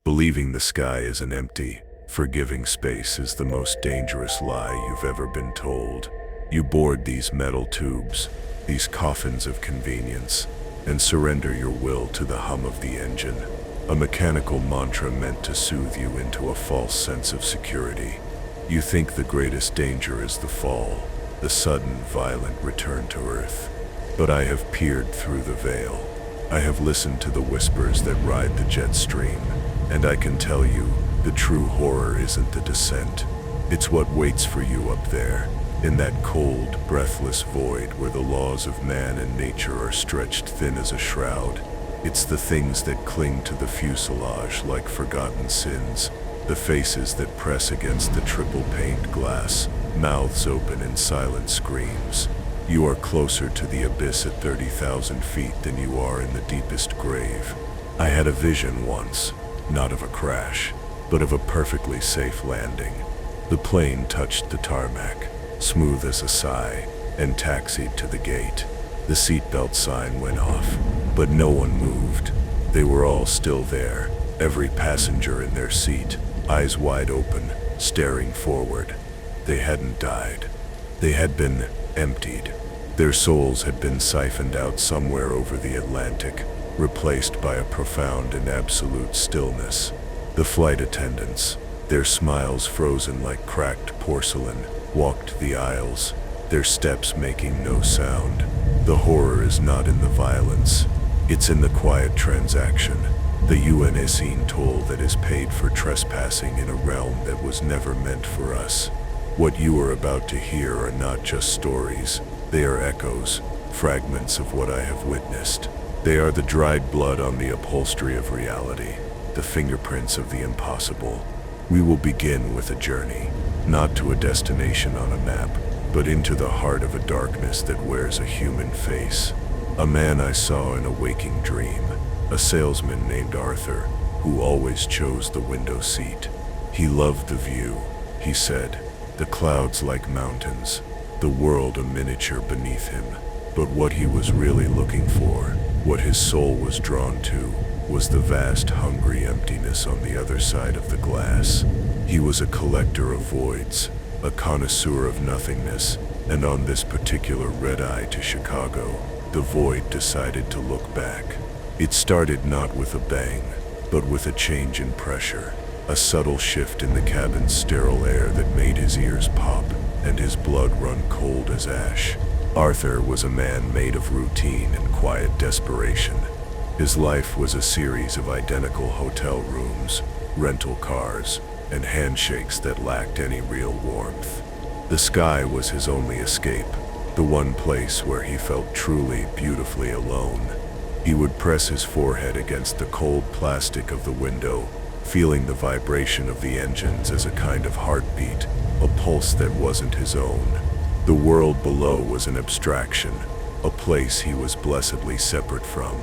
Believing the sky is an empty, forgiving space is the most dangerous lie you've ever been told. You board these metal tubes, these coffins of convenience, and surrender your will to the hum of the engine, a mechanical mantra meant to soothe you into a false sense of security. You think the greatest danger is the fall, the sudden, violent return to Earth. But I have peered through the veil. I have listened to the whispers that ride the jet stream, and I can tell you, the true horror isn't the descent. It's what waits for you up there, in that cold, breathless void where the laws of man and nature are stretched thin as a shroud. It's the things that cling to the fuselage like forgotten sins, the faces that press against the triple-paned glass, mouths open in silent screams. You are closer to the abyss at 30,000 feet than you are in the deepest grave. I had a vision once, not of a crash, but of a perfectly safe landing. The plane touched the tarmac, smooth as a sigh, and taxied to the gate. The seatbelt sign went off, but no one moved. They were all still there, every passenger in their seat, eyes wide open, staring forward. They hadn't died. They had been emptied. Their souls had been siphoned out somewhere over the Atlantic, replaced by a profound and absolute stillness. The flight attendants, their smiles frozen like cracked porcelain, walked the aisles, their steps making no sound. The horror is not in the violence, it's in the quiet transaction, the UNSC toll that is paid for trespassing in a realm that was never meant for us. What you are about to hear are not just stories, they are echoes, fragments of what I have witnessed. They are the dried blood on the upholstery of reality, the fingerprints of the impossible. We will begin with a journey, not to a destination on a map, but into the heart of a darkness that wears a human face. A man I saw in a waking dream, a salesman named Arthur, who always chose the window seat. He loved the view, he said, the clouds like mountains, the world a miniature beneath him. But what he was really looking for, what his soul was drawn to, was the vast, hungry emptiness on the other side of the glass. He was a collector of voids, a connoisseur of nothingness, and on this particular red-eye to Chicago, the void decided to look back. It started not with a bang, but with a change in pressure, a subtle shift in the cabin's sterile air that made his ears pop and his blood run cold as ash. Arthur was a man made of routine and quiet desperation. His life was a series of identical hotel rooms, rental cars, and handshakes that lacked any real warmth. The sky was his only escape, the one place where he felt truly, beautifully alone. He would press his forehead against the cold plastic of the window, feeling the vibration of the engines as a kind of heartbeat, a pulse that wasn't his own. The world below was an abstraction, a place he was blessedly separate from.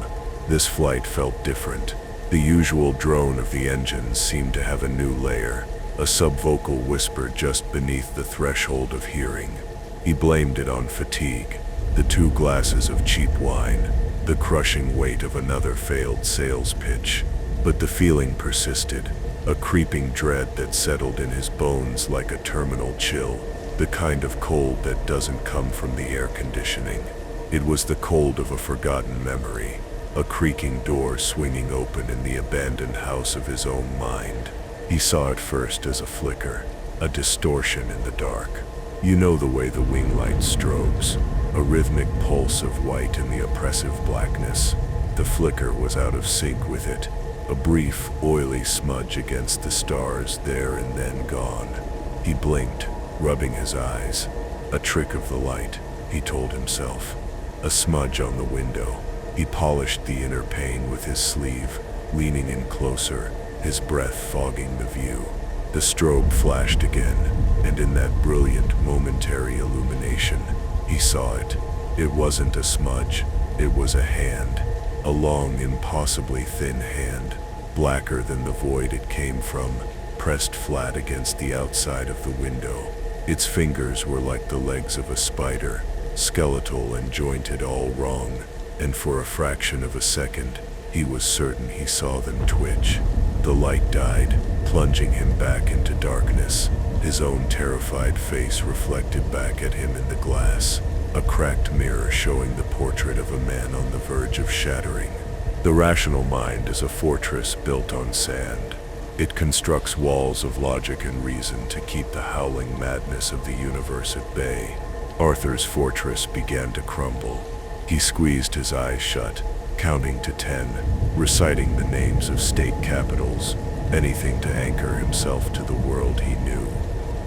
This flight felt different. The usual drone of the engines seemed to have a new layer, a subvocal whisper just beneath the threshold of hearing. He blamed it on fatigue, the 2 glasses of cheap wine, the crushing weight of another failed sales pitch. But the feeling persisted, a creeping dread that settled in his bones like a terminal chill, the kind of cold that doesn't come from the air conditioning. It was the cold of a forgotten memory, a creaking door swinging open in the abandoned house of his own mind. He saw it first as a flicker, a distortion in the dark. You know the way the wing light strobes, a rhythmic pulse of white in the oppressive blackness. The flicker was out of sync with it, a brief, oily smudge against the stars there and then gone. He blinked, rubbing his eyes. A trick of the light, he told himself. A smudge on the window. He polished the inner pane with his sleeve, leaning in closer, his breath fogging the view. The strobe flashed again, and in that brilliant, momentary illumination, he saw it. It wasn't a smudge, it was a hand. A long, impossibly thin hand, blacker than the void it came from, pressed flat against the outside of the window. Its fingers were like the legs of a spider, skeletal and jointed all wrong, and for a fraction of a second, he was certain he saw them twitch. The light died, plunging him back into darkness, his own terrified face reflected back at him in the glass, a cracked mirror showing the portrait of a man on the verge of shattering. The rational mind is a fortress built on sand. It constructs walls of logic and reason to keep the howling madness of the universe at bay. Arthur's fortress began to crumble. He squeezed his eyes shut, counting to 10, reciting the names of state capitals, anything to anchor himself to the world he knew.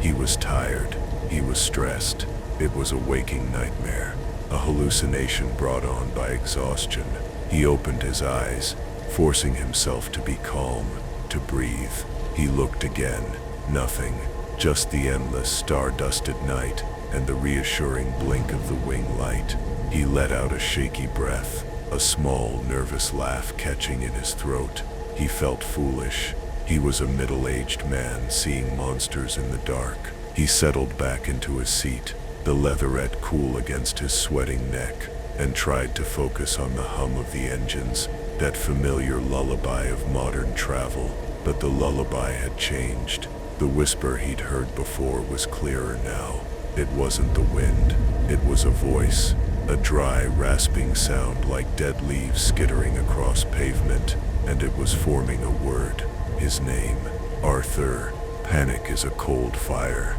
He was tired. He was stressed. It was a waking nightmare, a hallucination brought on by exhaustion. He opened his eyes, forcing himself to be calm, to breathe. He looked again. Nothing. Just the endless star-dusted night and the reassuring blink of the wing light. He let out a shaky breath, a small, nervous laugh catching in his throat. He felt foolish. He was a middle-aged man seeing monsters in the dark. He settled back into his seat, the leatherette cool against his sweating neck, and tried to focus on the hum of the engines, that familiar lullaby of modern travel. But the lullaby had changed. The whisper he'd heard before was clearer now. It wasn't the wind. It was a voice, a dry, rasping sound like dead leaves skittering across pavement, and it was forming a word. His name, Arthur. Panic is a cold fire.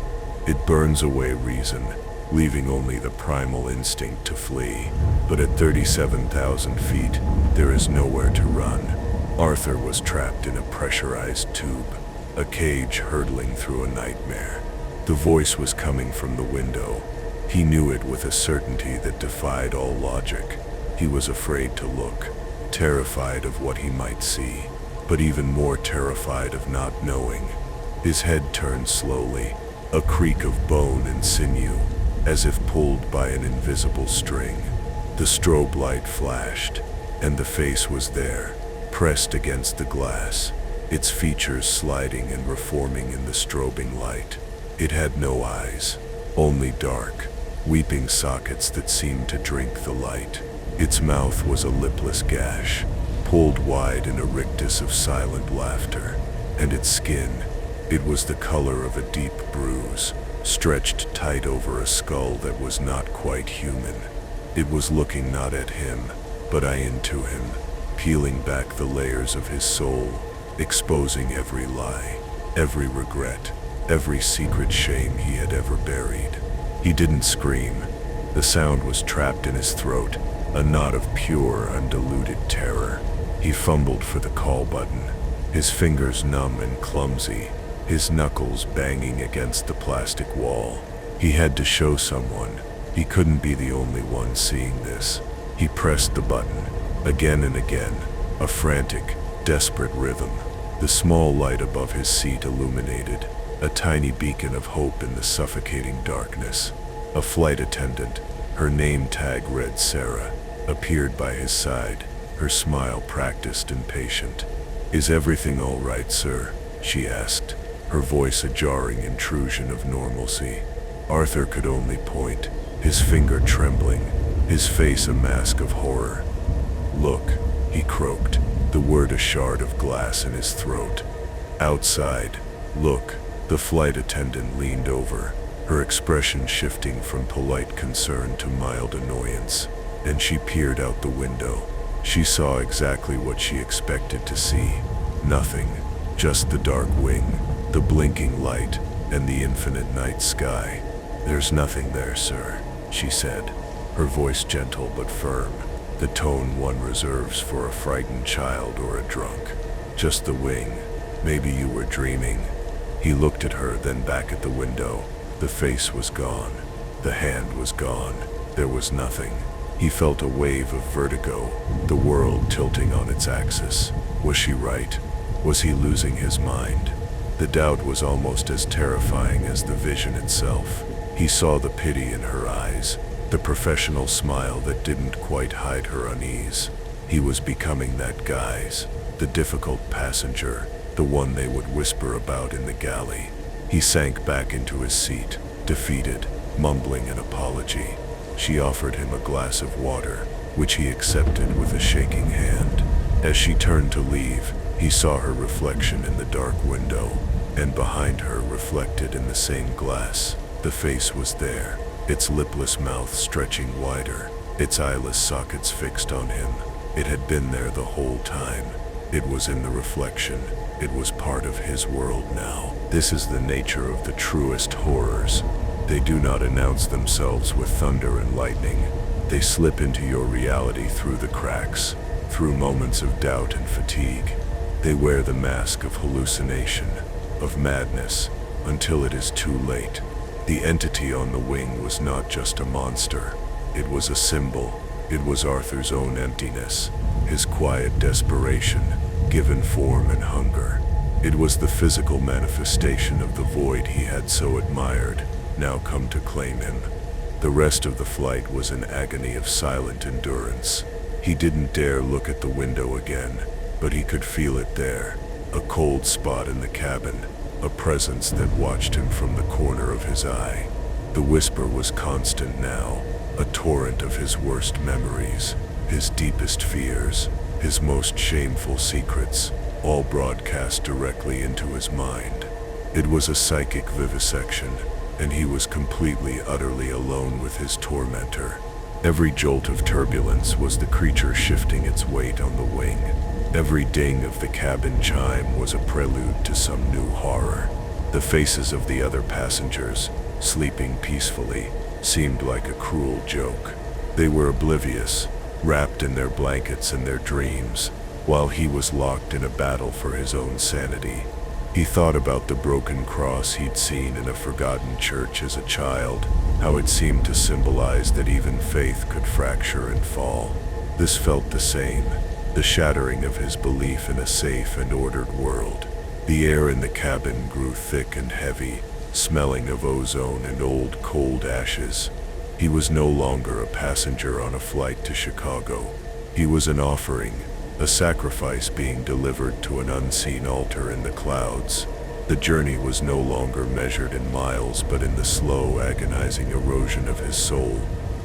It burns away reason, leaving only the primal instinct to flee. But at 37,000 feet, there is nowhere to run. Arthur was trapped in a pressurized tube, a cage hurtling through a nightmare. The voice was coming from the window. He knew it with a certainty that defied all logic. He was afraid to look, terrified of what he might see, but even more terrified of not knowing. His head turned slowly, a creak of bone and sinew, as if pulled by an invisible string. The strobe light flashed, and the face was there, pressed against the glass, its features sliding and reforming in the strobing light. It had no eyes, only dark, weeping sockets that seemed to drink the light. Its mouth was a lipless gash, pulled wide in a rictus of silent laughter, and its skin, it was the color of a deep bruise, stretched tight over a skull that was not quite human. It was looking not at him, but into him, peeling back the layers of his soul, exposing every lie, every regret, every secret shame he had ever buried. He didn't scream. The sound was trapped in his throat, a knot of pure, undiluted terror. He fumbled for the call button, his fingers numb and clumsy, his knuckles banging against the plastic wall. He had to show someone. He couldn't be the only one seeing this. He pressed the button, again and again, a frantic, desperate rhythm. The small light above his seat illuminated, a tiny beacon of hope in the suffocating darkness. A flight attendant, her name tag read Sarah, appeared by his side, her smile practiced and patient. "Is everything all right, sir?" she asked, her voice a jarring intrusion of normalcy. Arthur could only point, his finger trembling, his face a mask of horror. "Look," he croaked, the word a shard of glass in his throat. "Outside. Look." The flight attendant leaned over, her expression shifting from polite concern to mild annoyance, and she peered out the window. She saw exactly what she expected to see. Nothing, just the dark wing, the blinking light, and the infinite night sky. "There's nothing there, sir," she said, her voice gentle but firm, the tone one reserves for a frightened child or a drunk. "Just the wing. Maybe you were dreaming." He looked at her, then back at the window. The face was gone. The hand was gone. There was nothing. He felt a wave of vertigo, the world tilting on its axis. Was she right? Was he losing his mind? The doubt was almost as terrifying as the vision itself. He saw the pity in her eyes, the professional smile that didn't quite hide her unease. He was becoming that guy's, the difficult passenger, the one they would whisper about in the galley. He sank back into his seat, defeated, mumbling an apology. She offered him a glass of water, which he accepted with a shaking hand. As she turned to leave, He saw her reflection in the dark window, and behind her, reflected in the same glass, the face was there, its lipless mouth stretching wider, its eyeless sockets fixed on him. It had been there the whole time. It was in the reflection. It was part of his world now. This is the nature of the truest horrors. They do not announce themselves with thunder and lightning. They slip into your reality through the cracks, through moments of doubt and fatigue. They wear the mask of hallucination, of madness, until it is too late. The entity on the wing was not just a monster. It was a symbol. It was Arthur's own emptiness, his quiet desperation, given form and hunger. It was the physical manifestation of the void he had so admired, now come to claim him. The rest of the flight was an agony of silent endurance. He didn't dare look at the window again, but he could feel it there, a cold spot in the cabin, a presence that watched him from the corner of his eye. The whisper was constant now, a torrent of his worst memories, his deepest fears, his most shameful secrets, all broadcast directly into his mind. It was a psychic vivisection, and he was completely, utterly alone with his tormentor. Every jolt of turbulence was the creature shifting its weight on the wing. Every ding of the cabin chime was a prelude to some new horror. The faces of the other passengers, sleeping peacefully, seemed like a cruel joke. They were oblivious, wrapped in their blankets and their dreams, while he was locked in a battle for his own sanity. He thought about the broken cross he'd seen in a forgotten church as a child, how it seemed to symbolize that even faith could fracture and fall. This felt the same, the shattering of his belief in a safe and ordered world. The air in the cabin grew thick and heavy, smelling of ozone and old cold ashes. He was no longer a passenger on a flight to Chicago. He was an offering, a sacrifice being delivered to an unseen altar in the clouds. The journey was no longer measured in miles, but in the slow, agonizing erosion of his soul.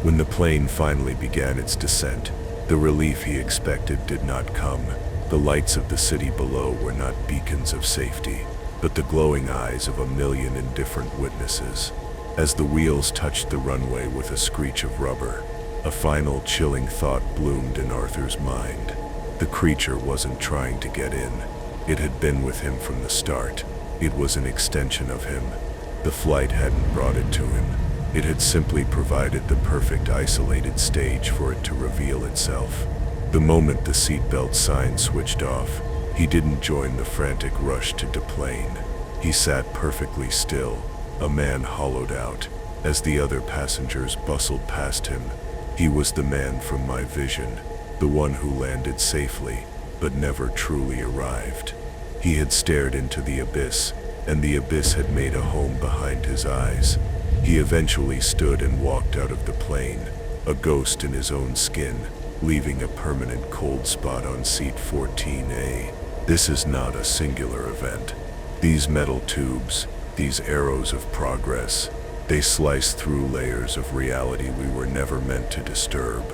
When the plane finally began its descent, the relief he expected did not come. The lights of the city below were not beacons of safety, but the glowing eyes of a million indifferent witnesses. As the wheels touched the runway with a screech of rubber, a final chilling thought bloomed in Arthur's mind. The creature wasn't trying to get in. It had been with him from the start. It was an extension of him. The flight hadn't brought it to him. It had simply provided the perfect isolated stage for it to reveal itself. The moment the seatbelt sign switched off, he didn't join the frantic rush to deplane. He sat perfectly still, a man hollowed out, as the other passengers bustled past him. He was the man from my vision, the one who landed safely, but never truly arrived. He had stared into the abyss, and the abyss had made a home behind his eyes. He eventually stood and walked out of the plane, a ghost in his own skin, leaving a permanent cold spot on seat 14A. This is not a singular event. These metal tubes, these arrows of progress, they slice through layers of reality we were never meant to disturb.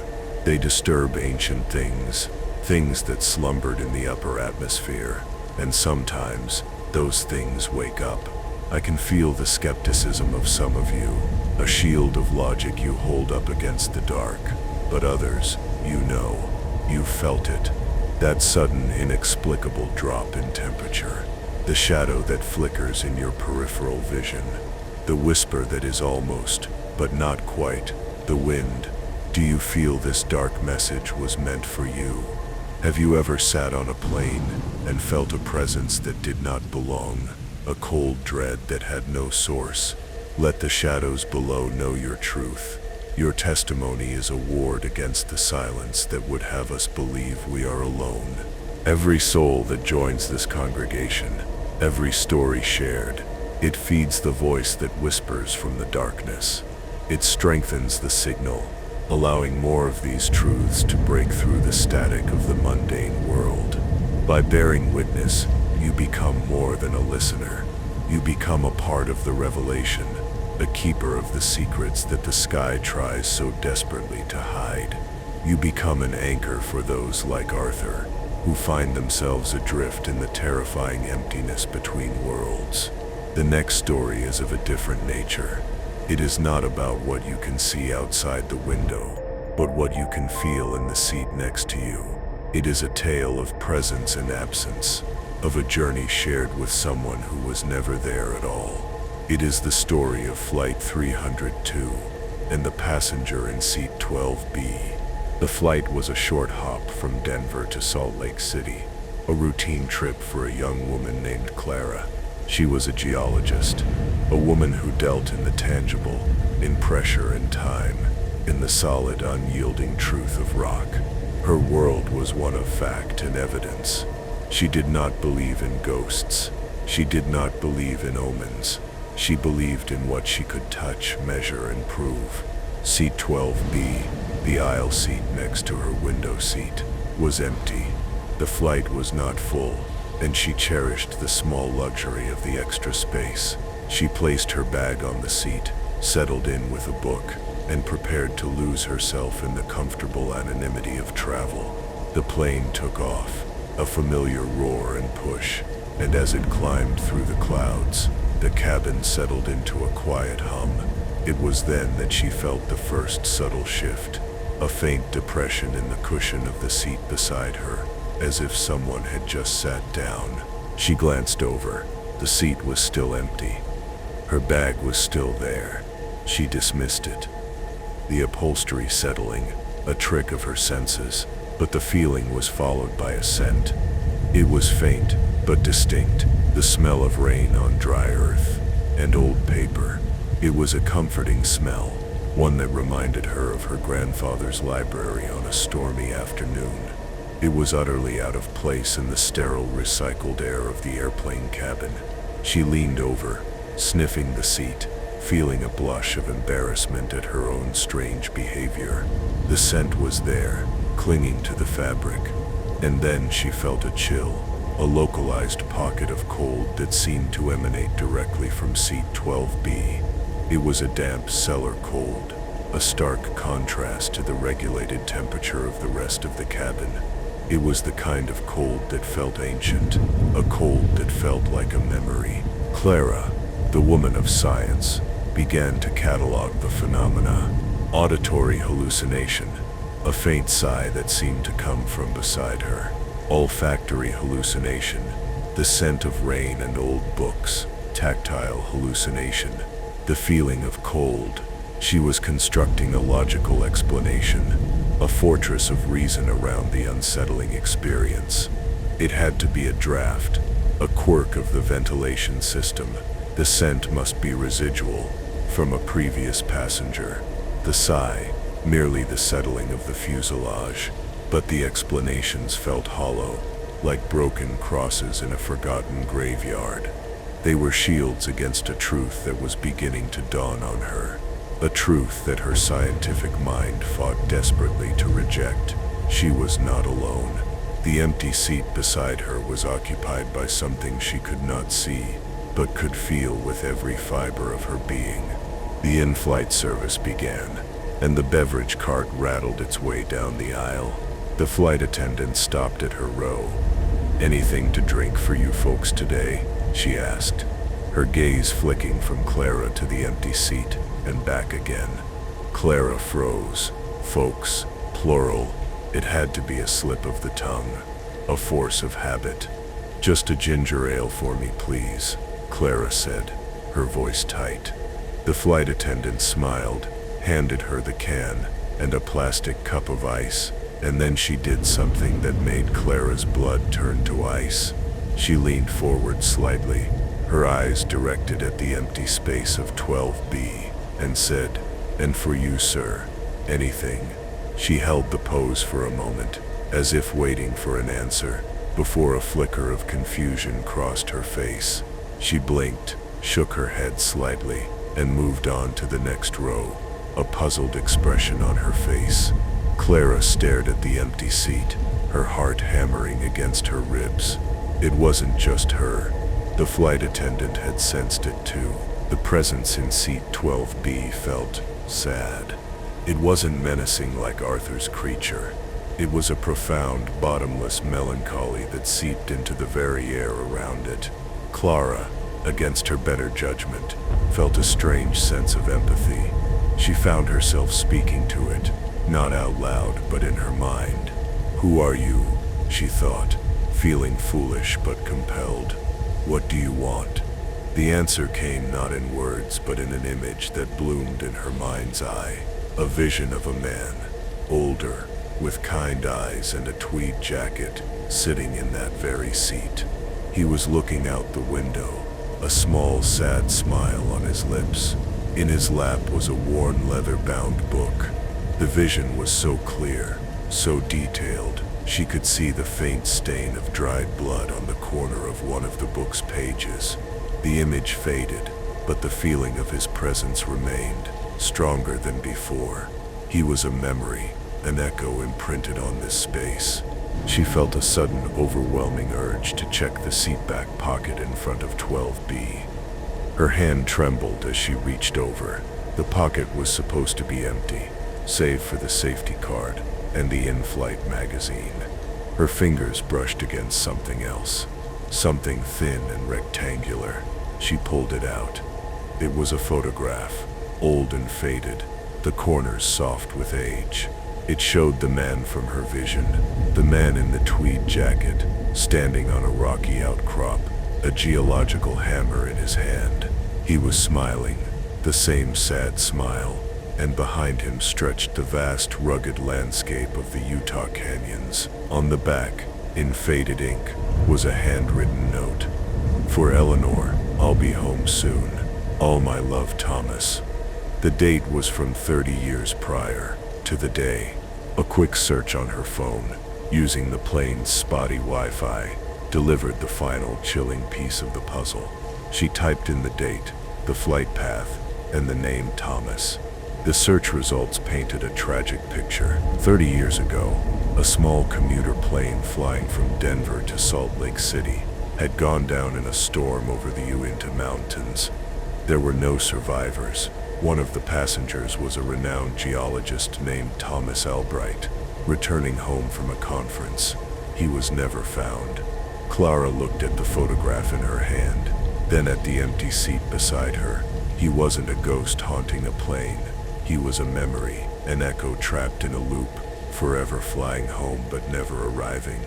They disturb ancient things, things that slumbered in the upper atmosphere, and sometimes those things wake up. I can feel the skepticism of some of you, a shield of logic you hold up against the dark, but others, you felt it. That sudden, inexplicable drop in temperature, the shadow that flickers in your peripheral vision, the whisper that is almost, but not quite, the wind. Do you feel this dark message was meant for you? Have you ever sat on a plane and felt a presence that did not belong, a cold dread that had no source? Let the shadows below know your truth. Your testimony is a ward against the silence that would have us believe we are alone. Every soul that joins this congregation, every story shared, it feeds the voice that whispers from the darkness. It strengthens the signal, allowing more of these truths to break through the static of the mundane world. By bearing witness, you become more than a listener. You become a part of the revelation, a keeper of the secrets that the sky tries so desperately to hide. You become an anchor for those like Arthur, who find themselves adrift in the terrifying emptiness between worlds. The next story is of a different nature. It is not about what you can see outside the window, but what you can feel in the seat next to you. It is a tale of presence and absence, of a journey shared with someone who was never there at all. It is the story of Flight 302 and the passenger in seat 12B. The flight was a short hop from Denver to Salt Lake City, a routine trip for a young woman named Clara. She was a geologist, a woman who dealt in the tangible, in pressure and time, in the solid, unyielding truth of rock. Her world was one of fact and evidence. She did not believe in ghosts. She did not believe in omens. She believed in what she could touch, measure, and prove. Seat 12B, the aisle seat next to her window seat, was empty. The flight was not full, and she cherished the small luxury of the extra space. She placed her bag on the seat, settled in with a book, and prepared to lose herself in the comfortable anonymity of travel. The plane took off, a familiar roar and push, and as it climbed through the clouds, the cabin settled into a quiet hum. It was then that she felt the first subtle shift, a faint depression in the cushion of the seat beside her, as if someone had just sat down. She glanced over. The seat was still empty. Her bag was still there. She dismissed it. The upholstery settling, a trick of her senses, but the feeling was followed by a scent. It was faint, but distinct, the smell of rain on dry earth and old paper. It was a comforting smell, one that reminded her of her grandfather's library on a stormy afternoon. It was utterly out of place in the sterile, recycled air of the airplane cabin. She leaned over, sniffing the seat, feeling a blush of embarrassment at her own strange behavior. The scent was there, clinging to the fabric, and then she felt a chill, a localized pocket of cold that seemed to emanate directly from seat 12B. It was a damp cellar cold, a stark contrast to the regulated temperature of the rest of the cabin. It was the kind of cold that felt ancient, a cold that felt like a memory. Clara, the woman of science, began to catalog the phenomena. Auditory hallucination, a faint sigh that seemed to come from beside her. Olfactory hallucination, the scent of rain and old books. Tactile hallucination, the feeling of cold. She was constructing a logical explanation, a fortress of reason around the unsettling experience. It had to be a draft, a quirk of the ventilation system. The scent must be residual, from a previous passenger. The sigh, merely the settling of the fuselage, but the explanations felt hollow, like broken crosses in a forgotten graveyard. They were shields against a truth that was beginning to dawn on her, a truth that her scientific mind fought desperately to reject. She was not alone. The empty seat beside her was occupied by something she could not see, but could feel with every fiber of her being. The in-flight service began, and the beverage cart rattled its way down the aisle. The flight attendant stopped at her row. "Anything to drink for you folks today?" she asked, her gaze flicking from Clara to the empty seat and back again. Clara froze. Folks, plural. It had to be a slip of the tongue, a force of habit. "Just a ginger ale for me, please," Clara said, her voice tight. The flight attendant smiled, handed her the can and a plastic cup of ice, and then she did something that made Clara's blood turn to ice. She leaned forward slightly, her eyes directed at the empty space of 12B, and said, "And for you, sir, anything." She held the pose for a moment, as if waiting for an answer, before a flicker of confusion crossed her face. She blinked, shook her head slightly, and moved on to the next row, a puzzled expression on her face. Clara stared at the empty seat, her heart hammering against her ribs. It wasn't just her. The flight attendant had sensed it too. The presence in seat 12B felt sad. It wasn't menacing like Arthur's creature. It was a profound, bottomless melancholy that seeped into the very air around it. Clara, against her better judgment, felt a strange sense of empathy. She found herself speaking to it, not out loud, but in her mind. "Who are you?" she thought, feeling foolish but compelled. "What do you want?" The answer came not in words, but in an image that bloomed in her mind's eye. A vision of a man, older, with kind eyes and a tweed jacket, sitting in that very seat. He was looking out the window, a small, sad smile on his lips. In his lap was a worn, leather-bound book. The vision was so clear, so detailed, she could see the faint stain of dried blood on the corner of one of the book's pages. The image faded, but the feeling of his presence remained, stronger than before. He was a memory, an echo imprinted on this space. She felt a sudden, overwhelming urge to check the seatback pocket in front of 12B. Her hand trembled as she reached over. The pocket was supposed to be empty, save for the safety card and the in-flight magazine. Her fingers brushed against something else, something thin and rectangular. She pulled it out. It was a photograph, old and faded, the corners soft with age. It showed the man from her vision, the man in the tweed jacket, standing on a rocky outcrop, a geological hammer in his hand. He was smiling, the same sad smile, and behind him stretched the vast, rugged landscape of the Utah canyons. On the back, in faded ink, was a handwritten note. "For Eleanor, I'll be home soon. All my love, Thomas." The date was from 30 years prior, to the day. A quick search on her phone, using the plane's spotty Wi-Fi, delivered the final chilling piece of the puzzle. She typed in the date, the flight path, and the name Thomas. The search results painted a tragic picture. 30 years ago, a small commuter plane flying from Denver to Salt Lake City had gone down in a storm over the Uinta Mountains. There were no survivors. One of the passengers was a renowned geologist named Thomas Albright, returning home from a conference. He was never found. Clara looked at the photograph in her hand, then at the empty seat beside her. He wasn't a ghost haunting a plane. He was a memory, an echo trapped in a loop, forever flying home but never arriving.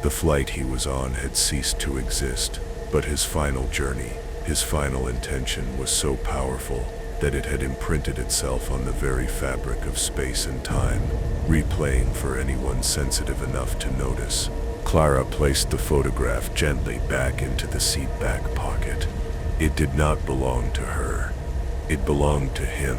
The flight he was on had ceased to exist, but his final journey, his final intention was so powerful that it had imprinted itself on the very fabric of space and time, replaying for anyone sensitive enough to notice. Clara placed the photograph gently back into the seat back pocket. It did not belong to her. It belonged to him,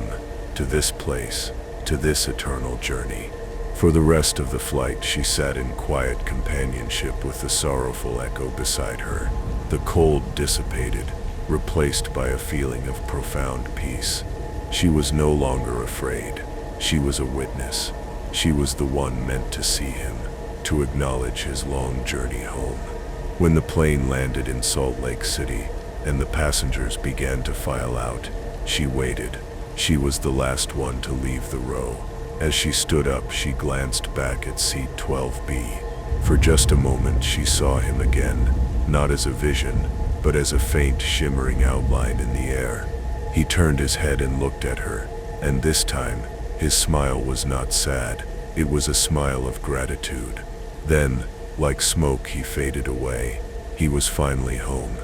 to this place, to this eternal journey. For the rest of the flight, she sat in quiet companionship with the sorrowful echo beside her. The cold dissipated, replaced by a feeling of profound peace. She was no longer afraid. She was a witness. She was the one meant to see him, to acknowledge his long journey home. When the plane landed in Salt Lake City and the passengers began to file out, she waited. She was the last one to leave the row. As she stood up, she glanced back at seat 12B. For just a moment, she saw him again, not as a vision, but as a faint, shimmering outline in the air. He turned his head and looked at her, and this time, his smile was not sad. It was a smile of gratitude. Then, like smoke, he faded away. He was finally home.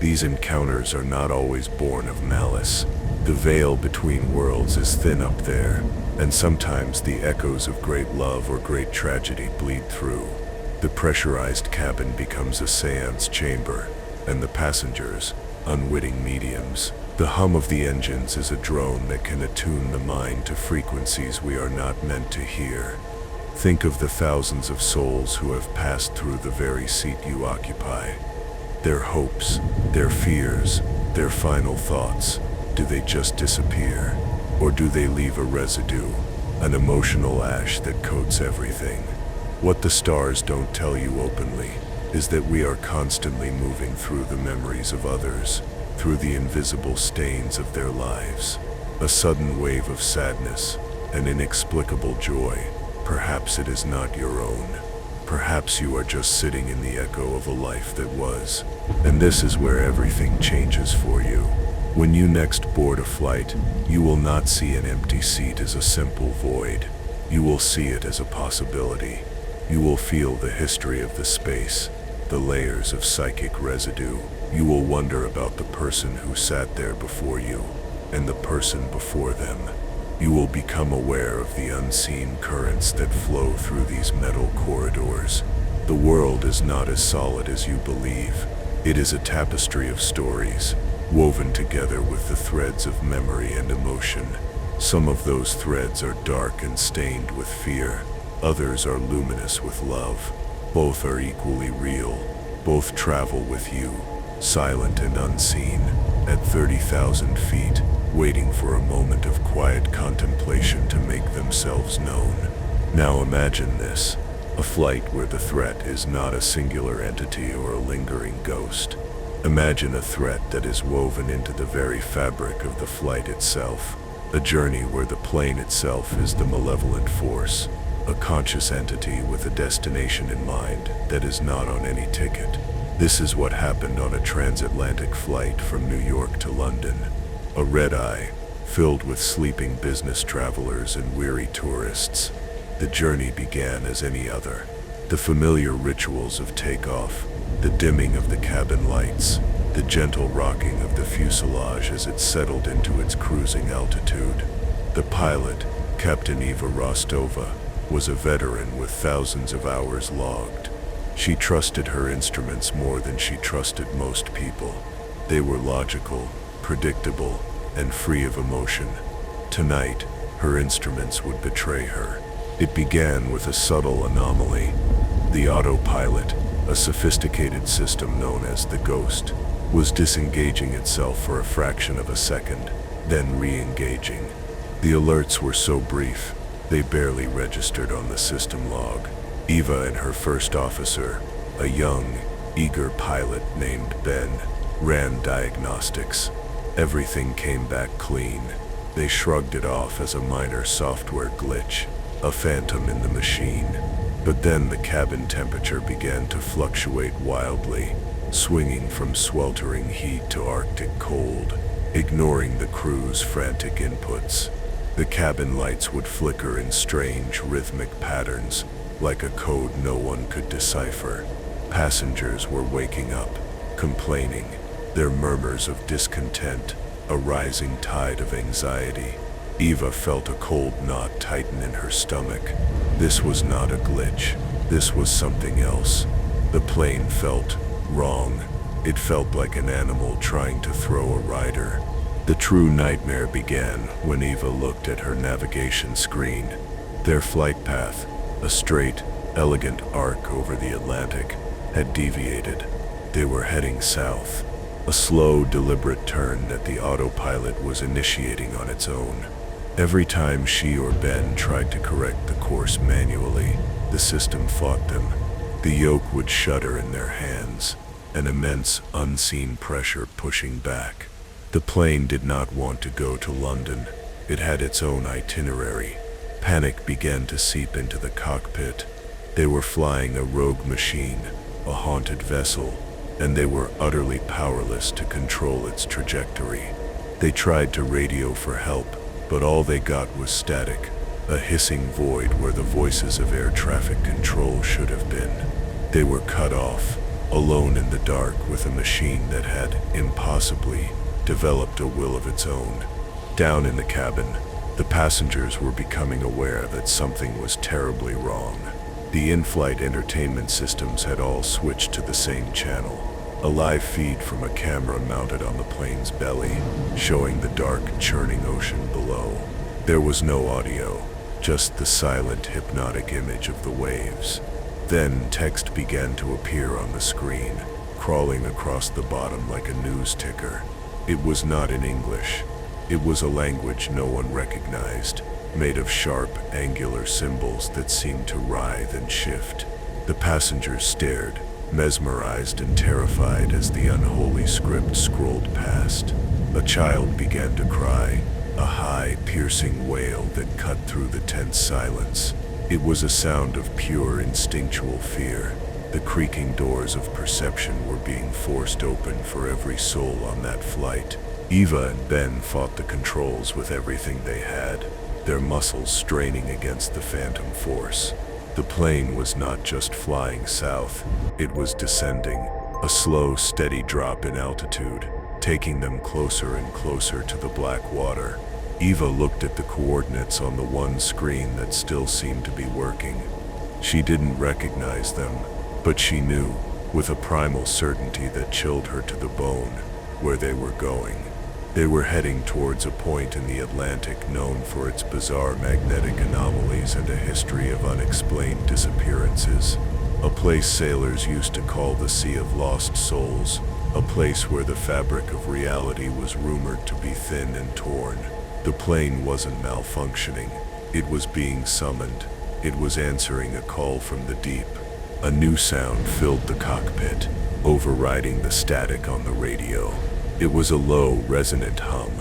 These encounters are not always born of malice. The veil between worlds is thin up there, and sometimes the echoes of great love or great tragedy bleed through. The pressurized cabin becomes a seance chamber, and the passengers, unwitting mediums. The hum of the engines is a drone that can attune the mind to frequencies we are not meant to hear. Think of the thousands of souls who have passed through the very seat you occupy. Their hopes, their fears, their final thoughts. Do they just disappear? Or do they leave a residue, an emotional ash that coats everything? What the stars don't tell you openly is that we are constantly moving through the memories of others, through the invisible stains of their lives. A sudden wave of sadness, an inexplicable joy, Perhaps it is not your own. Perhaps you are just sitting in the echo of a life that was. And this is where everything changes for you. When you next board a flight, you will not see an empty seat as a simple void. You will see it as a possibility. You will feel the history of the space, the layers of psychic residue. You will wonder about the person who sat there before you, and the person before them. You will become aware of the unseen currents that flow through these metal corridors. The world is not as solid as you believe. It is a tapestry of stories, woven together with the threads of memory and emotion. Some of those threads are dark and stained with fear. Others are luminous with love. Both are equally real. Both travel with you, silent and unseen, at 30,000 feet, waiting for a moment of quiet contemplation to make themselves known. Now imagine this, a flight where the threat is not a singular entity or a lingering ghost. Imagine a threat that is woven into the very fabric of the flight itself, a journey where the plane itself is the malevolent force, a conscious entity with a destination in mind that is not on any ticket. This is what happened on a transatlantic flight from New York to London. A red-eye, filled with sleeping business travelers and weary tourists. The journey began as any other. The familiar rituals of takeoff, the dimming of the cabin lights, the gentle rocking of the fuselage as it settled into its cruising altitude. The pilot, Captain Eva Rostova, was a veteran with thousands of hours logged. She trusted her instruments more than she trusted most people. They were logical, predictable, and free of emotion. Tonight, her instruments would betray her. It began with a subtle anomaly. The autopilot, a sophisticated system known as the Ghost, was disengaging itself for a fraction of a second, then re-engaging. The alerts were so brief, they barely registered on the system log. Eva and her first officer, a young, eager pilot named Ben, ran diagnostics. Everything came back clean. They shrugged it off as a minor software glitch, a phantom in the machine. But then the cabin temperature began to fluctuate wildly, swinging from sweltering heat to Arctic cold, ignoring the crew's frantic inputs. The cabin lights would flicker in strange, rhythmic patterns, like a code no one could decipher. Passengers were waking up, complaining, their murmurs of discontent, a rising tide of anxiety. Eva felt a cold knot tighten in her stomach. This was not a glitch. This was something else. The plane felt wrong. It felt like an animal trying to throw a rider. The true nightmare began when Eva looked at her navigation screen. Their flight path, a straight, elegant arc over the Atlantic, had deviated. They were heading south, a slow, deliberate turn that the autopilot was initiating on its own. Every time she or Ben tried to correct the course manually, the system fought them. The yoke would shudder in their hands, an immense, unseen pressure pushing back. The plane did not want to go to London. It had its own itinerary. Panic began to seep into the cockpit. They were flying a rogue machine, a haunted vessel, and they were utterly powerless to control its trajectory. They tried to radio for help, but all they got was static, a hissing void where the voices of air traffic control should have been. They were cut off, alone in the dark with a machine that had, impossibly, developed a will of its own. Down in the cabin, the passengers were becoming aware that something was terribly wrong. The in-flight entertainment systems had all switched to the same channel, a live feed from a camera mounted on the plane's belly, showing the dark, churning ocean below. There was no audio, just the silent, hypnotic image of the waves. Then text began to appear on the screen, crawling across the bottom like a news ticker. It was not in English. It was a language no one recognized, made of sharp, angular symbols that seemed to writhe and shift. The passengers stared, mesmerized and terrified as the unholy script scrolled past. A child began to cry, a high, piercing wail that cut through the tense silence. It was a sound of pure instinctual fear. The creaking doors of perception were being forced open for every soul on that flight. Eva and Ben fought the controls with everything they had, their muscles straining against the phantom force. The plane was not just flying south, it was descending, a slow, steady drop in altitude, taking them closer and closer to the black water. Eva looked at the coordinates on the one screen that still seemed to be working. She didn't recognize them, but she knew, with a primal certainty that chilled her to the bone, where they were going. They were heading towards a point in the Atlantic known for its bizarre magnetic anomalies and a history of unexplained disappearances. A place sailors used to call the Sea of Lost Souls, a place where the fabric of reality was rumored to be thin and torn. The plane wasn't malfunctioning, it was being summoned. It was answering a call from the deep. A new sound filled the cockpit, overriding the static on the radio. It was a low, resonant hum,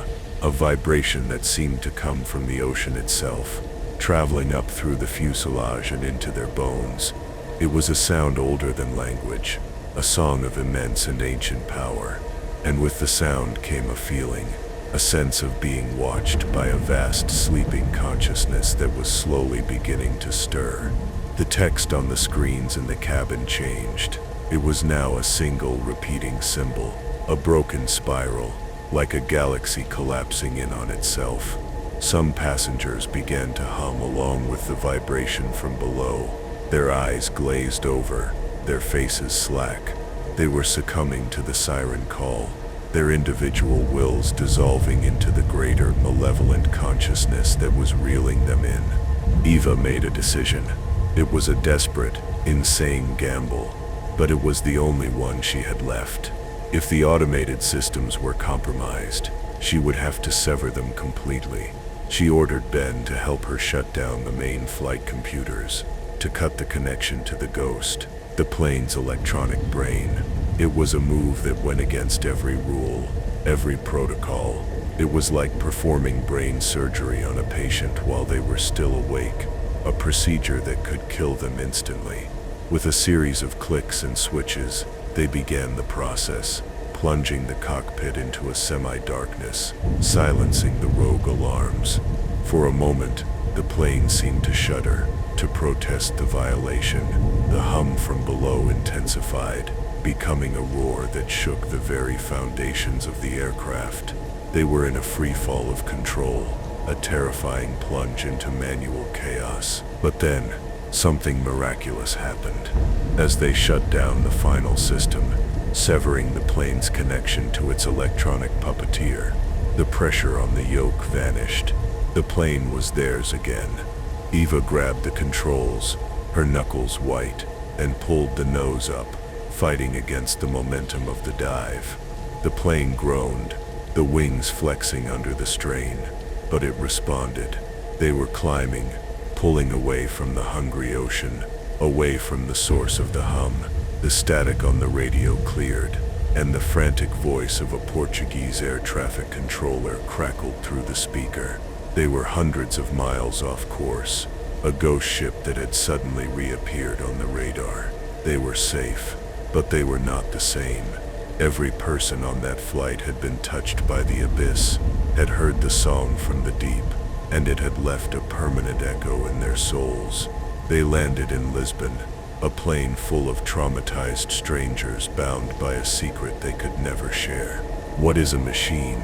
a vibration that seemed to come from the ocean itself, traveling up through the fuselage and into their bones. It was a sound older than language, a song of immense and ancient power. And with the sound came a feeling, a sense of being watched by a vast sleeping consciousness that was slowly beginning to stir. The text on the screens in the cabin changed. It was now a single repeating symbol, a broken spiral, like a galaxy collapsing in on itself. Some passengers began to hum along with the vibration from below. Their eyes glazed over, their faces slack. They were succumbing to the siren call, their individual wills dissolving into the greater malevolent consciousness that was reeling them in. Eva made a decision. It was a desperate, insane gamble, but it was the only one she had left. If the automated systems were compromised, she would have to sever them completely. She ordered Ben to help her shut down the main flight computers, to cut the connection to the Ghost, the plane's electronic brain. It was a move that went against every rule, every protocol. It was like performing brain surgery on a patient while they were still awake, a procedure that could kill them instantly. With a series of clicks and switches, they began the process, plunging the cockpit into a semi-darkness, silencing the rogue alarms. For a moment, the plane seemed to shudder, to protest the violation. The hum from below intensified, becoming a roar that shook the very foundations of the aircraft. They were in a free fall of control, a terrifying plunge into manual chaos. But then, something miraculous happened. As they shut down the final system, severing the plane's connection to its electronic puppeteer, the pressure on the yoke vanished. The plane was theirs again. Eva grabbed the controls, her knuckles white, and pulled the nose up, fighting against the momentum of the dive. The plane groaned, the wings flexing under the strain, but it responded. They were climbing, pulling away from the hungry ocean, away from the source of the hum. The static on the radio cleared, and the frantic voice of a Portuguese air traffic controller crackled through the speaker. They were hundreds of miles off course, a ghost ship that had suddenly reappeared on the radar. They were safe, but they were not the same. Every person on that flight had been touched by the abyss, had heard the song from the deep, and it had left a permanent echo in their souls. They landed in Lisbon, a plane full of traumatized strangers bound by a secret they could never share. What is a machine?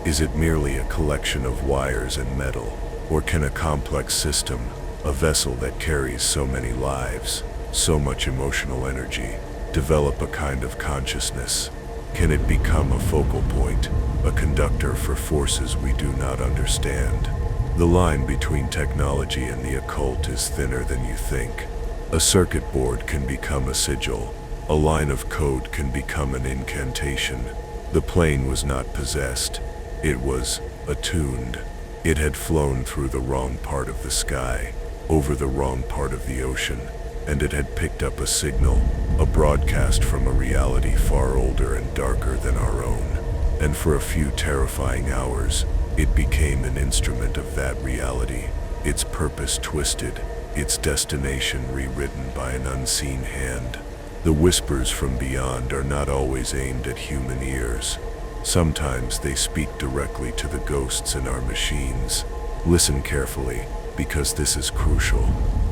Is it merely a collection of wires and metal? Or can a complex system, a vessel that carries so many lives, so much emotional energy, develop a kind of consciousness? Can it become a focal point, a conductor for forces we do not understand? The line between technology and the occult is thinner than you think. A circuit board can become a sigil. A line of code can become an incantation. The plane was not possessed. It was attuned. It had flown through the wrong part of the sky, over the wrong part of the ocean, and it had picked up a signal, a broadcast from a reality far older and darker than our own. And for a few terrifying hours, it became an instrument of that reality, its purpose twisted, its destination rewritten by an unseen hand. The whispers from beyond are not always aimed at human ears. Sometimes they speak directly to the ghosts in our machines. Listen carefully, because this is crucial.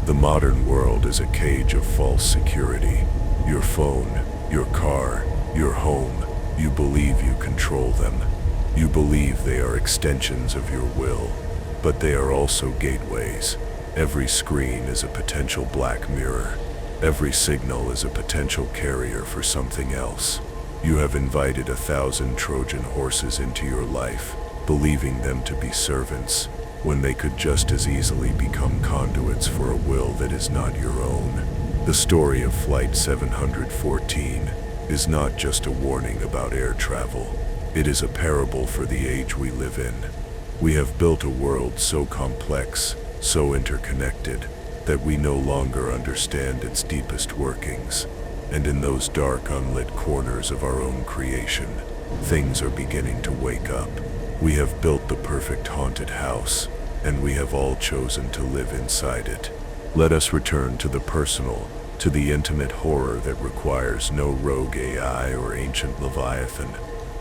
The modern world is a cage of false security. Your phone, your car, your home, you believe you control them. You believe they are extensions of your will, but they are also gateways. Every screen is a potential black mirror. Every signal is a potential carrier for something else. You have invited 1,000 Trojan horses into your life, believing them to be servants, when they could just as easily become conduits for a will that is not your own. The story of Flight 714 is not just a warning about air travel. It is a parable for the age we live in. We have built a world so complex, so interconnected, that we no longer understand its deepest workings. And in those dark, unlit corners of our own creation, things are beginning to wake up. We have built the perfect haunted house, and we have all chosen to live inside it. Let us return to the personal, to the intimate horror that requires no rogue AI or ancient Leviathan.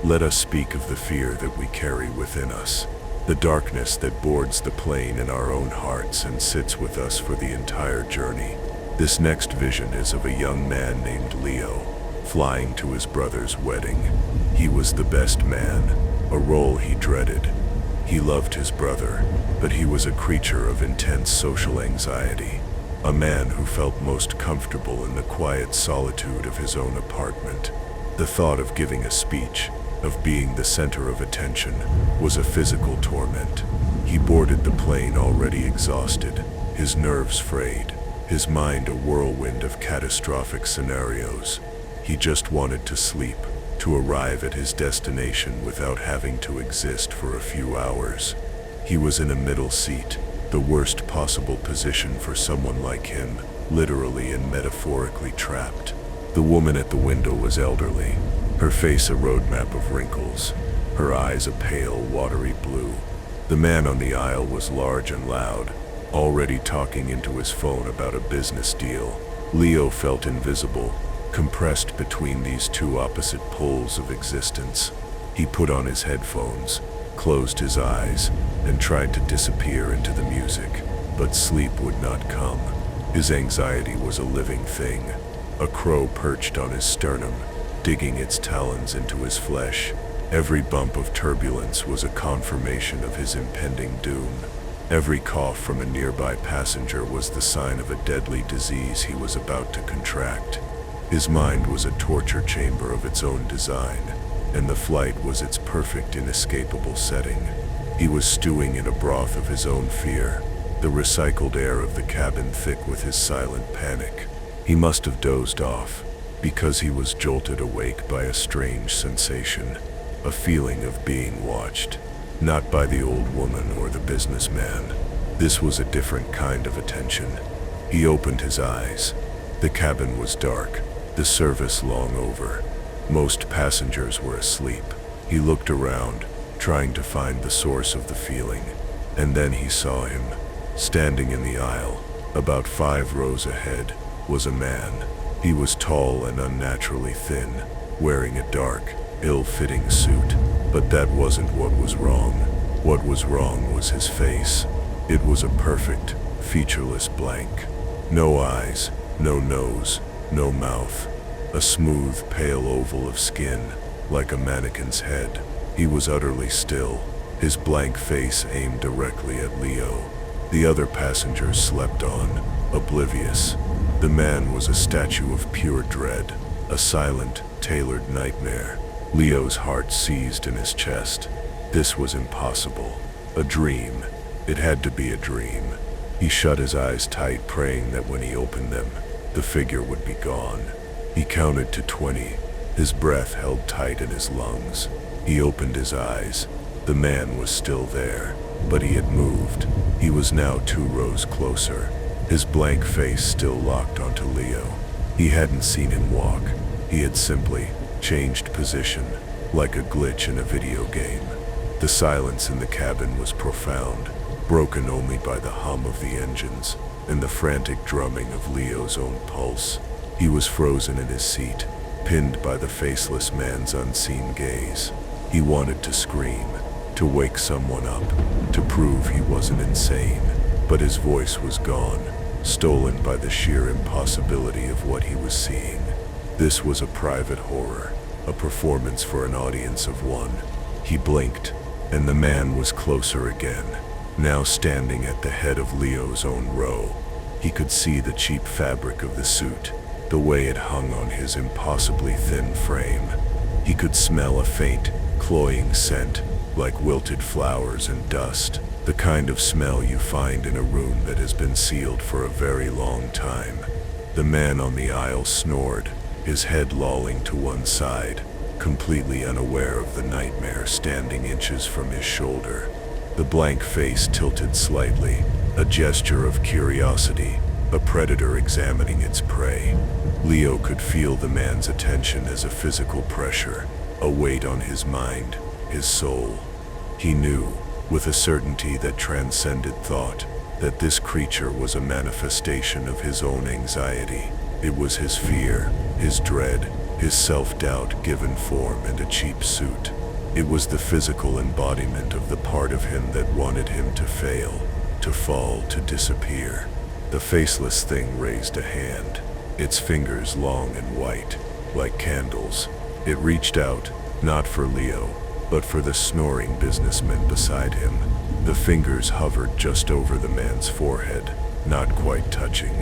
Let us speak of the fear that we carry within us, the darkness that boards the plane in our own hearts and sits with us for the entire journey. This next vision is of a young man named Leo, flying to his brother's wedding. He was the best man, a role he dreaded. He loved his brother, but he was a creature of intense social anxiety, a man who felt most comfortable in the quiet solitude of his own apartment. The thought of giving a speech, of being the center of attention, was a physical torment. He boarded the plane already exhausted, his nerves frayed, his mind a whirlwind of catastrophic scenarios. He just wanted to sleep, to arrive at his destination without having to exist for a few hours. He was in a middle seat, the worst possible position for someone like him, literally and metaphorically trapped. The woman at the window was elderly, her face a roadmap of wrinkles, her eyes a pale, watery blue. The man on the aisle was large and loud, already talking into his phone about a business deal. Leo felt invisible, compressed between these two opposite poles of existence. He put on his headphones, closed his eyes, and tried to disappear into the music, but sleep would not come. His anxiety was a living thing, a crow perched on his sternum, digging its talons into his flesh. Every bump of turbulence was a confirmation of his impending doom. Every cough from a nearby passenger was the sign of a deadly disease he was about to contract. His mind was a torture chamber of its own design, and the flight was its perfect, inescapable setting. He was stewing in a broth of his own fear, the recycled air of the cabin thick with his silent panic. He must have dozed off, because he was jolted awake by a strange sensation, a feeling of being watched, not by the old woman or the businessman. This was a different kind of attention. He opened his eyes. The cabin was dark, the service long over. Most passengers were asleep. He looked around, trying to find the source of the feeling, and then he saw him. Standing in the aisle, about 5 rows ahead, was a man. He was tall and unnaturally thin, wearing a dark, ill-fitting suit, but that wasn't what was wrong. What was wrong was his face. It was a perfect, featureless blank. No eyes, no nose, no mouth. A smooth, pale oval of skin, like a mannequin's head. He was utterly still, his blank face aimed directly at Leo. The other passengers slept on, oblivious. The man was a statue of pure dread, a silent, tailored nightmare. Leo's heart seized in his chest. This was impossible. A dream. It had to be a dream. He shut his eyes tight, praying that when he opened them, the figure would be gone. He counted to 20, his breath held tight in his lungs. He opened his eyes. The man was still there, but he had moved. He was now 2 rows closer, his blank face still locked onto Leo. He hadn't seen him walk. He had simply changed position, like a glitch in a video game. The silence in the cabin was profound, broken only by the hum of the engines. and the frantic drumming of Leo's own pulse. He was frozen in his seat, pinned by the faceless man's unseen gaze. He wanted to scream, to wake someone up, to prove he wasn't insane, but his voice was gone, stolen by the sheer impossibility of what he was seeing. This was a private horror, a performance for an audience of one. He blinked, and the man was closer again, now standing at the head of Leo's own row. He could see the cheap fabric of the suit, the way it hung on his impossibly thin frame. He could smell a faint, cloying scent, like wilted flowers and dust, the kind of smell you find in a room that has been sealed for a very long time. The man on the aisle snored, his head lolling to one side, completely unaware of the nightmare standing inches from his shoulder. The blank face tilted slightly, a gesture of curiosity, a predator examining its prey. Leo could feel the man's attention as a physical pressure, a weight on his mind, his soul. He knew, with a certainty that transcended thought, that this creature was a manifestation of his own anxiety. It was his fear, his dread, his self-doubt given form and a cheap suit. It was the physical embodiment of the part of him that wanted him to fail, to fall, to disappear. The faceless thing raised a hand, its fingers long and white, like candles. It reached out, not for Leo, but for the snoring businessman beside him. The fingers hovered just over the man's forehead, not quite touching.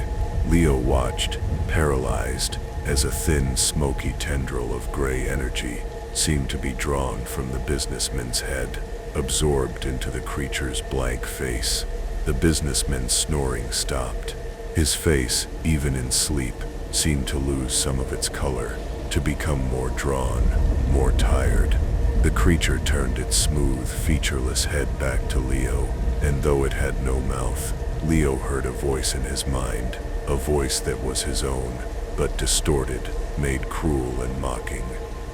Leo watched, paralyzed, as a thin, smoky tendril of gray energy seemed to be drawn from the businessman's head, absorbed into the creature's blank face. The businessman's snoring stopped. His face, even in sleep, seemed to lose some of its color, to become more drawn, more tired. The creature turned its smooth, featureless head back to Leo, and though it had no mouth, Leo heard a voice in his mind, a voice that was his own, but distorted, made cruel and mocking.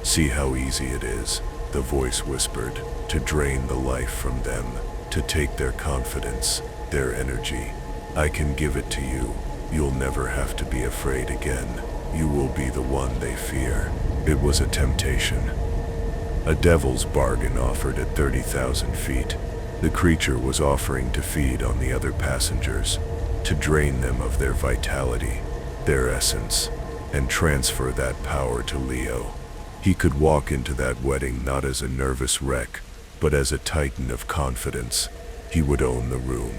"See how easy it is," the voice whispered, "to drain the life from them, to take their confidence, their energy. I can give it to you. You'll never have to be afraid again. You will be the one they fear." It was a temptation. A devil's bargain offered at 30,000 feet. The creature was offering to feed on the other passengers, to drain them of their vitality, their essence, and transfer that power to Leo. He could walk into that wedding not as a nervous wreck, but as a titan of confidence. He would own the room.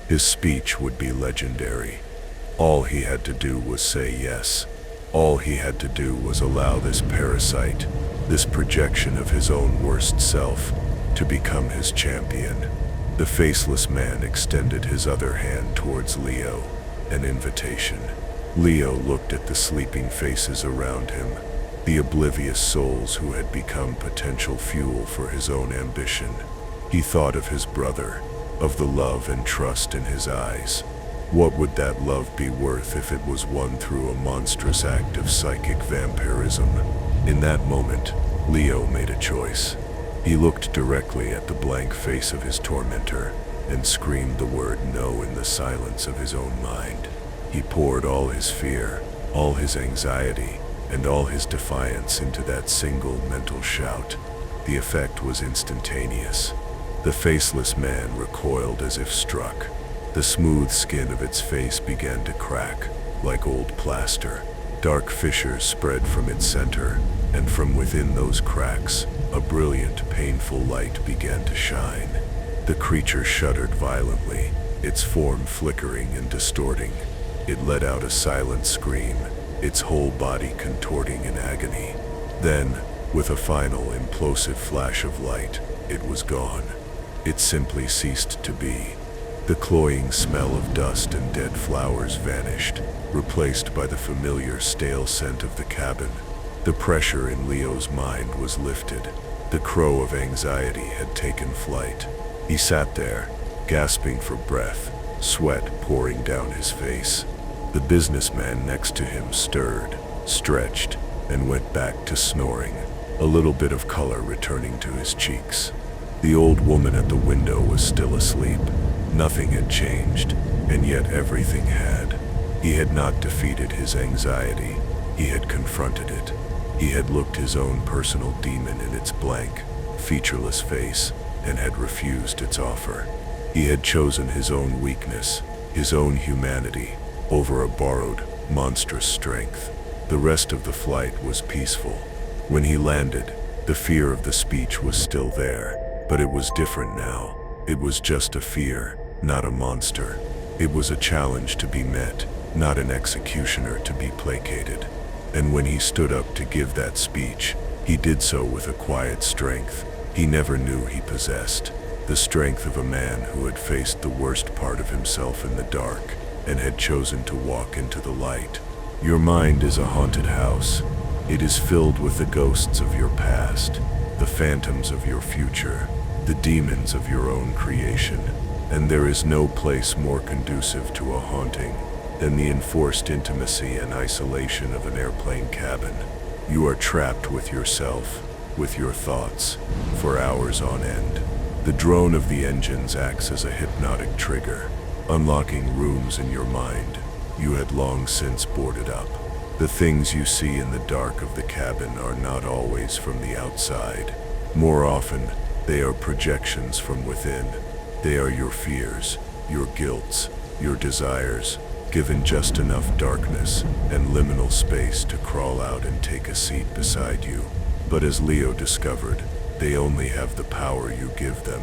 His speech would be legendary. All he had to do was say yes. All he had to do was allow this parasite, this projection of his own worst self, to become his champion. The faceless man extended his other hand towards Leo, an invitation. Leo looked at the sleeping faces around him, the oblivious souls who had become potential fuel for his own ambition. He thought of his brother, of the love and trust in his eyes. What would that love be worth if it was won through a monstrous act of psychic vampirism? In that moment, Leo made a choice. He looked directly at the blank face of his tormentor and screamed the word no in the silence of his own mind. He poured all his fear, all his anxiety, and all his defiance into that single mental shout. The effect was instantaneous. The faceless man recoiled as if struck. The smooth skin of its face began to crack, like old plaster. Dark fissures spread from its center, and from within those cracks, a brilliant, painful light began to shine. The creature shuddered violently, its form flickering and distorting. It let out a silent scream, its whole body contorting in agony. Then, with a final implosive flash of light, it was gone. It simply ceased to be. The cloying smell of dust and dead flowers vanished, replaced by the familiar stale scent of the cabin. The pressure in Leo's mind was lifted. The crow of anxiety had taken flight. He sat there, gasping for breath, sweat pouring down his face. The businessman next to him stirred, stretched, and went back to snoring, a little bit of color returning to his cheeks. The old woman at the window was still asleep. Nothing had changed, and yet everything had. He had not defeated his anxiety. He had confronted it. He had looked his own personal demon in its blank, featureless face, and had refused its offer. He had chosen his own weakness, his own humanity, over a borrowed, monstrous strength. The rest of the flight was peaceful. When he landed, the fear of the speech was still there, but it was different now. It was just a fear, not a monster. It was a challenge to be met, not an executioner to be placated. And when he stood up to give that speech, he did so with a quiet strength he never knew he possessed. The strength of a man who had faced the worst part of himself in the dark and had chosen to walk into the light. Your mind is a haunted house. It is filled with the ghosts of your past, the phantoms of your future, the demons of your own creation, and there is no place more conducive to a haunting than the enforced intimacy and isolation of an airplane cabin. You are trapped with yourself, with your thoughts, for hours on end. The drone of the engines acts as a hypnotic trigger, unlocking rooms in your mind you had long since boarded up. The things you see in the dark of the cabin are not always from the outside. More often, they are projections from within. They are your fears, your guilts, your desires, given just enough darkness and liminal space to crawl out and take a seat beside you. But as Leo discovered, they only have the power you give them.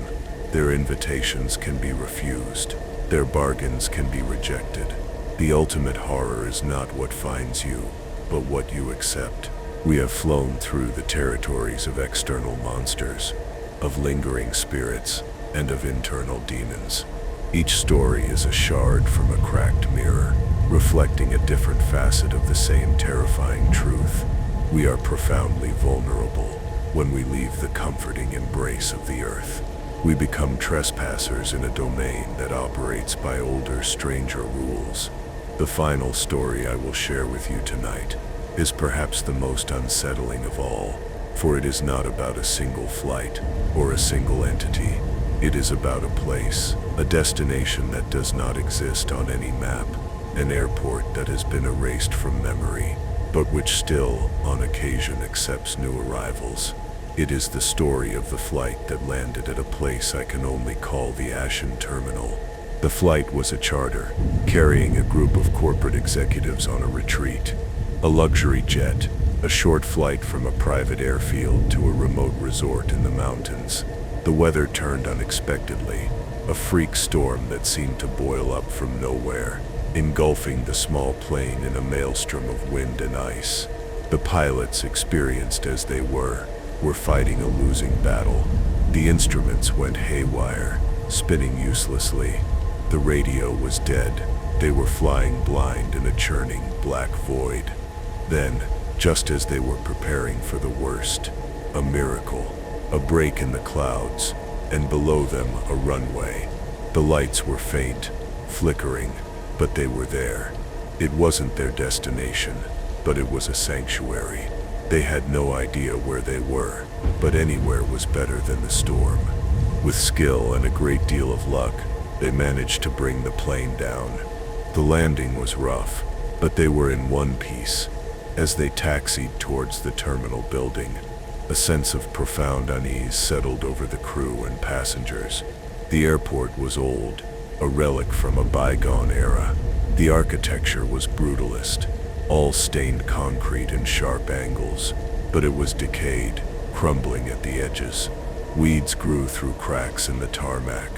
Their invitations can be refused. Their bargains can be rejected. The ultimate horror is not what finds you, but what you accept. We have flown through the territories of external monsters, of lingering spirits, and of internal demons. Each story is a shard from a cracked mirror, reflecting a different facet of the same terrifying truth. We are profoundly vulnerable when we leave the comforting embrace of the earth. We become trespassers in a domain that operates by older, stranger rules. The final story I will share with you tonight is perhaps the most unsettling of all, for it is not about a single flight or a single entity. It is about a place, a destination that does not exist on any map, an airport that has been erased from memory, but which still, on occasion, accepts new arrivals. It is the story of the flight that landed at a place I can only call the Ashen Terminal. The flight was a charter, carrying a group of corporate executives on a retreat. A luxury jet, a short flight from a private airfield to a remote resort in the mountains. The weather turned unexpectedly, a freak storm that seemed to boil up from nowhere, engulfing the small plane in a maelstrom of wind and ice. The pilots, experienced as they were fighting a losing battle. The instruments went haywire, spinning uselessly. The radio was dead. They were flying blind in a churning black void. Then, just as they were preparing for the worst, a miracle, a break in the clouds, and below them a runway. The lights were faint, flickering, but they were there. It wasn't their destination, but it was a sanctuary. They had no idea where they were, but anywhere was better than the storm. With skill and a great deal of luck, they managed to bring the plane down. The landing was rough, but they were in one piece. As they taxied towards the terminal building, a sense of profound unease settled over the crew and passengers. The airport was old, a relic from a bygone era. The architecture was brutalist, all stained concrete and sharp angles, but it was decayed, crumbling at the edges. Weeds grew through cracks in the tarmac.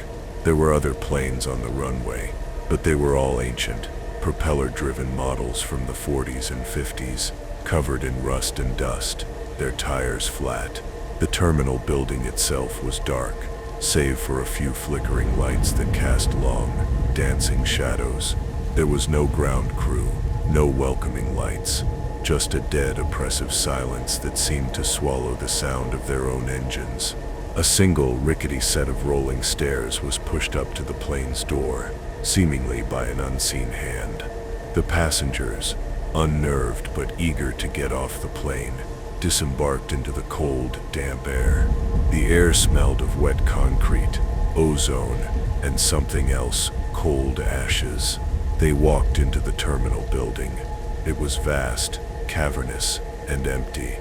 There were other planes on the runway, but they were all ancient, propeller-driven models from the 40s and 50s, covered in rust and dust, their tires flat. The terminal building itself was dark, save for a few flickering lights that cast long, dancing shadows. There was no ground crew, no welcoming lights, just a dead, oppressive silence that seemed to swallow the sound of their own engines. A single, rickety set of rolling stairs was pushed up to the plane's door, seemingly by an unseen hand. The passengers, unnerved but eager to get off the plane, disembarked into the cold, damp air. The air smelled of wet concrete, ozone, and something else, cold ashes. They walked into the terminal building. It was vast, cavernous, and empty.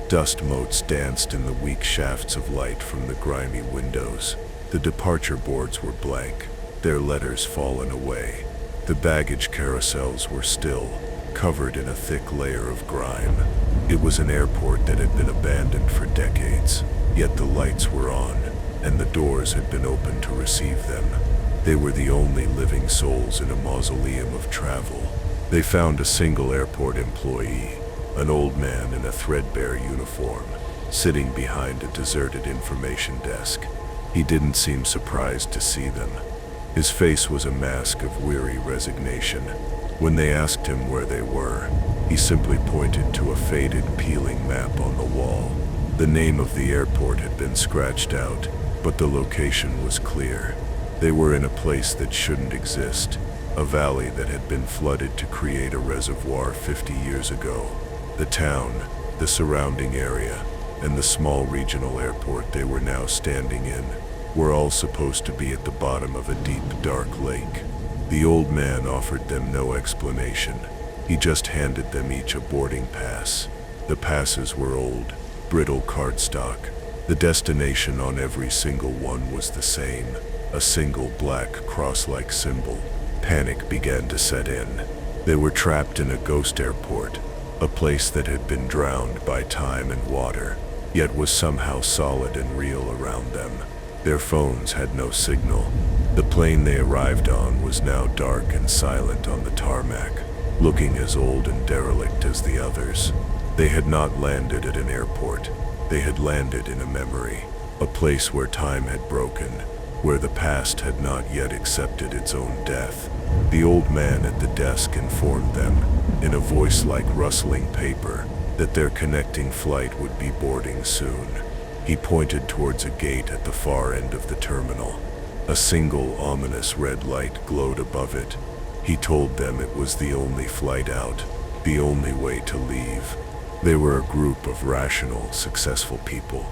Dust motes danced in the weak shafts of light from the grimy windows. The departure boards were blank, their letters fallen away. The baggage carousels were still, covered in a thick layer of grime. It was an airport that had been abandoned for decades, yet the lights were on, and the doors had been opened to receive them. They were the only living souls in a mausoleum of travel. They found a single airport employee, an old man in a threadbare uniform, sitting behind a deserted information desk. He didn't seem surprised to see them. His face was a mask of weary resignation. When they asked him where they were, he simply pointed to a faded, peeling map on the wall. The name of the airport had been scratched out, but the location was clear. They were in a place that shouldn't exist, a valley that had been flooded to create a reservoir 50 years ago. The town, the surrounding area, and the small regional airport they were now standing in were all supposed to be at the bottom of a deep, dark lake. The old man offered them no explanation. He just handed them each a boarding pass. The passes were old, brittle cardstock. The destination on every single one was the same, a single black cross-like symbol. Panic began to set in. They were trapped in a ghost airport, a place that had been drowned by time and water, yet was somehow solid and real around them. Their phones had no signal. The plane they arrived on was now dark and silent on the tarmac, looking as old and derelict as the others. They had not landed at an airport. They had landed in a memory, a place where time had broken, where the past had not yet accepted its own death. The old man at the desk informed them, in a voice like rustling paper, that their connecting flight would be boarding soon. He pointed towards a gate at the far end of the terminal. A single ominous red light glowed above it. He told them it was the only flight out, the only way to leave. They were a group of rational, successful people.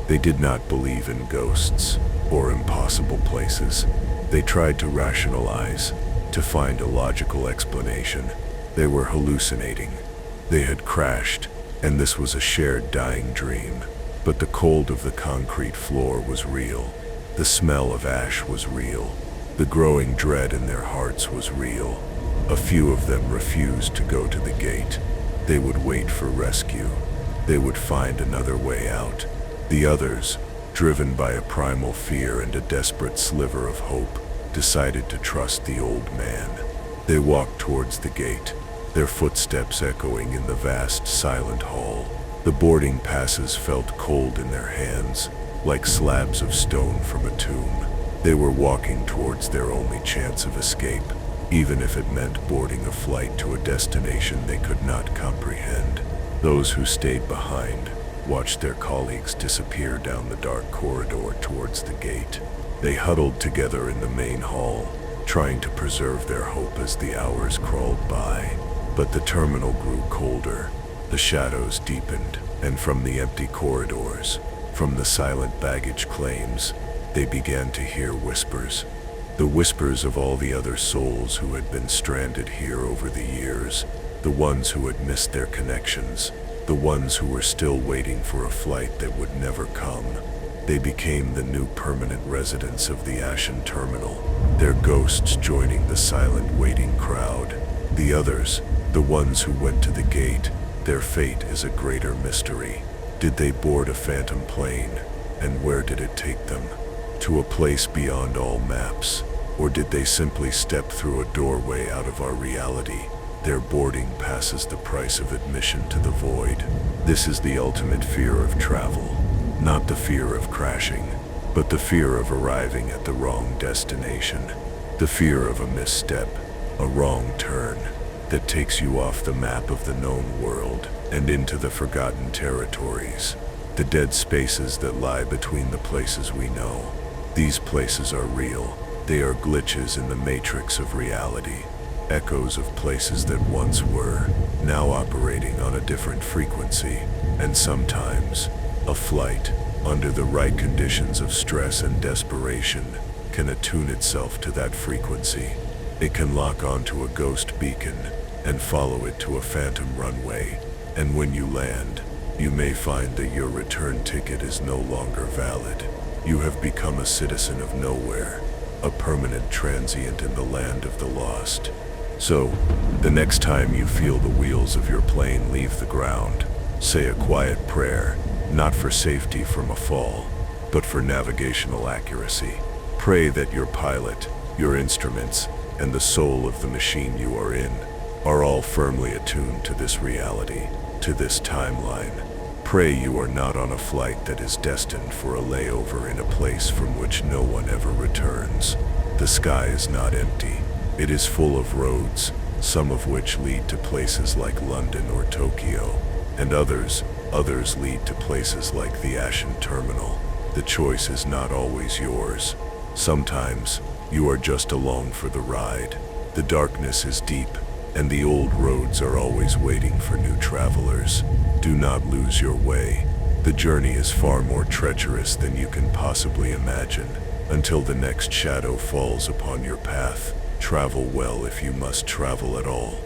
They did not believe in ghosts or impossible places. They tried to rationalize, to find a logical explanation. They were hallucinating. They had crashed, and this was a shared dying dream. But the cold of the concrete floor was real. The smell of ash was real. The growing dread in their hearts was real. A few of them refused to go to the gate. They would wait for rescue. They would find another way out. The others, driven by a primal fear and a desperate sliver of hope, decided to trust the old man. They walked towards the gate, their footsteps echoing in the vast, silent hall. The boarding passes felt cold in their hands, like slabs of stone from a tomb. They were walking towards their only chance of escape, even if it meant boarding a flight to a destination they could not comprehend. Those who stayed behind watched their colleagues disappear down the dark corridor towards the gate. They huddled together in the main hall, trying to preserve their hope as the hours crawled by. But the terminal grew colder. The shadows deepened, and from the empty corridors, from the silent baggage claims, they began to hear whispers. The whispers of all the other souls who had been stranded here over the years, the ones who had missed their connections, the ones who were still waiting for a flight that would never come. They became the new permanent residents of the Ashen Terminal, their ghosts joining the silent waiting crowd. The others, the ones who went to the gate, their fate is a greater mystery. Did they board a phantom plane, and where did it take them? To a place beyond all maps, or did they simply step through a doorway out of our reality? Their boarding pass is the price of admission to the void. This is the ultimate fear of travel, not the fear of crashing, but the fear of arriving at the wrong destination, the fear of a misstep, a wrong turn that takes you off the map of the known world and into the forgotten territories, the dead spaces that lie between the places we know. These places are real. They are glitches in the matrix of reality. echoes of places that once were, now operating on a different frequency, and sometimes, a flight, under the right conditions of stress and desperation, can attune itself to that frequency. It can lock onto a ghost beacon and follow it to a phantom runway, and when you land, you may find that your return ticket is no longer valid. You have become a citizen of nowhere, a permanent transient in the land of the lost. So, the next time you feel the wheels of your plane leave the ground, say a quiet prayer, not for safety from a fall, but for navigational accuracy. Pray that your pilot, your instruments, and the soul of the machine you are in are all firmly attuned to this reality, to this timeline. Pray you are not on a flight that is destined for a layover in a place from which no one ever returns. The sky is not empty. It is full of roads, some of which lead to places like London or Tokyo, and others lead to places like the Ashen Terminal. The choice is not always yours. Sometimes, you are just along for the ride. The darkness is deep, and the old roads are always waiting for new travelers. Do not lose your way. The journey is far more treacherous than you can possibly imagine. Until the next shadow falls upon your path, travel well if you must travel at all.